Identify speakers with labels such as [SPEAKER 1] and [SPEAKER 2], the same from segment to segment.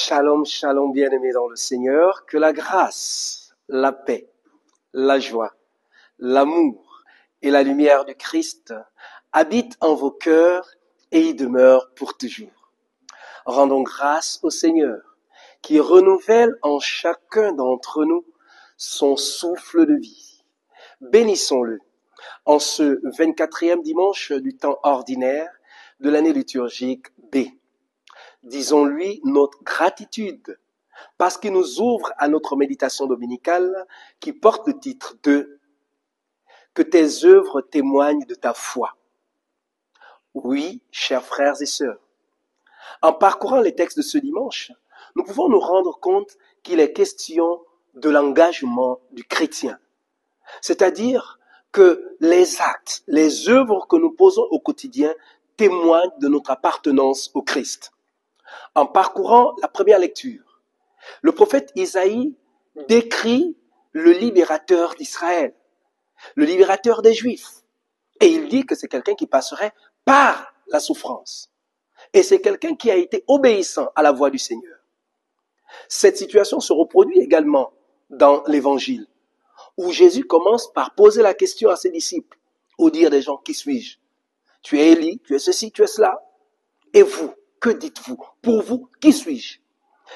[SPEAKER 1] Shalom, shalom, bien-aimés dans le Seigneur, que la grâce, la paix, la joie, l'amour et la lumière du Christ habitent en vos cœurs et y demeurent pour toujours. Rendons grâce au Seigneur qui renouvelle en chacun d'entre nous son souffle de vie. Bénissons-le en ce 24e dimanche du temps ordinaire de l'année liturgique B. Disons-lui notre gratitude parce qu'il nous ouvre à notre méditation dominicale qui porte le titre de « Que tes œuvres témoignent de ta foi ». Oui, chers frères et sœurs, en parcourant les textes de ce dimanche, nous pouvons nous rendre compte qu'il est question de l'engagement du chrétien. C'est-à-dire que les actes, les œuvres que nous posons au quotidien témoignent de notre appartenance au Christ. En parcourant la première lecture, le prophète Isaïe décrit le libérateur d'Israël, le libérateur des Juifs. Et il dit que c'est quelqu'un qui passerait par la souffrance. Et c'est quelqu'un qui a été obéissant à la voix du Seigneur. Cette situation se reproduit également dans l'Évangile, où Jésus commence par poser la question à ses disciples, au dire des gens, qui suis-je? Tu es Élie, tu es ceci, tu es cela. Et vous, que dites-vous? Pour vous, qui suis-je?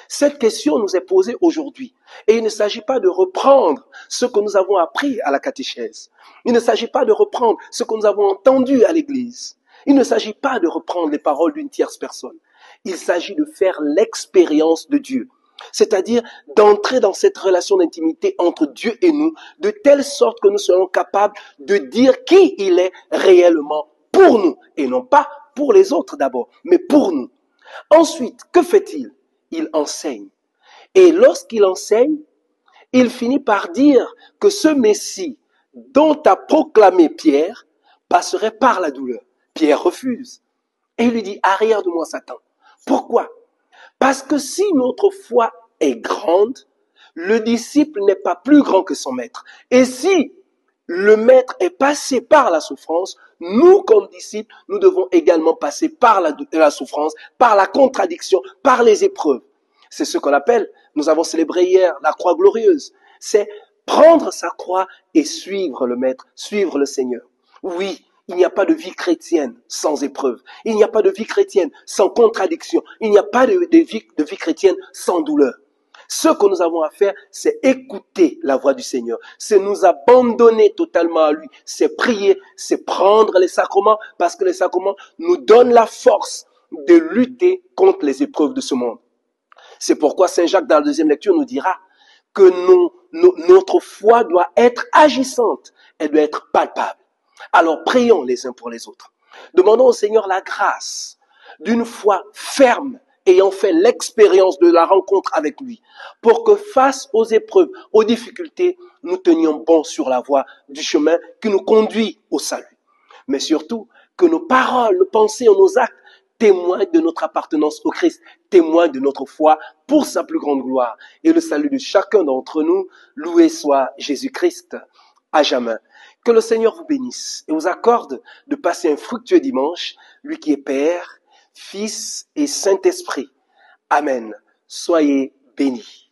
[SPEAKER 1] Cette question nous est posée aujourd'hui. Et il ne s'agit pas de reprendre ce que nous avons appris à la catéchèse. Il ne s'agit pas de reprendre ce que nous avons entendu à l'église. Il ne s'agit pas de reprendre les paroles d'une tierce personne. Il s'agit de faire l'expérience de Dieu. C'est-à-dire d'entrer dans cette relation d'intimité entre Dieu et nous, de telle sorte que nous soyons capables de dire qui il est réellement pour nous. Et non pas pour les autres d'abord, mais pour nous. Ensuite, que fait-il? Il enseigne. Et lorsqu'il enseigne, il finit par dire que ce Messie dont a proclamé Pierre passerait par la douleur. Pierre refuse. Et il lui dit, arrière de moi Satan. Pourquoi? Parce que si notre foi est grande, le disciple n'est pas plus grand que son maître. Et si le maître est passé par la souffrance, nous, comme disciples, nous devons également passer par la souffrance, par la contradiction, par les épreuves. C'est ce qu'on appelle, nous avons célébré hier, la croix glorieuse. C'est prendre sa croix et suivre le maître, suivre le Seigneur. Oui, il n'y a pas de vie chrétienne sans épreuve. Il n'y a pas de vie chrétienne sans contradiction. Il n'y a pas de vie chrétienne sans douleur. Ce que nous avons à faire, c'est écouter la voix du Seigneur. C'est nous abandonner totalement à lui. C'est prier, c'est prendre les sacrements, parce que les sacrements nous donnent la force de lutter contre les épreuves de ce monde. C'est pourquoi Saint Jacques, dans la deuxième lecture, nous dira que notre foi doit être agissante. Elle doit être palpable. Alors prions les uns pour les autres. Demandons au Seigneur la grâce d'une foi ferme, ayant fait l'expérience de la rencontre avec lui, pour que face aux épreuves, aux difficultés, nous tenions bon sur la voie du chemin qui nous conduit au salut. Mais surtout, que nos paroles, nos pensées et nos actes témoignent de notre appartenance au Christ, témoignent de notre foi pour sa plus grande gloire et le salut de chacun d'entre nous. Loué soit Jésus-Christ à jamais. Que le Seigneur vous bénisse et vous accorde de passer un fructueux dimanche, lui qui est Père, Fils et Saint-Esprit. Amen. Soyez bénis.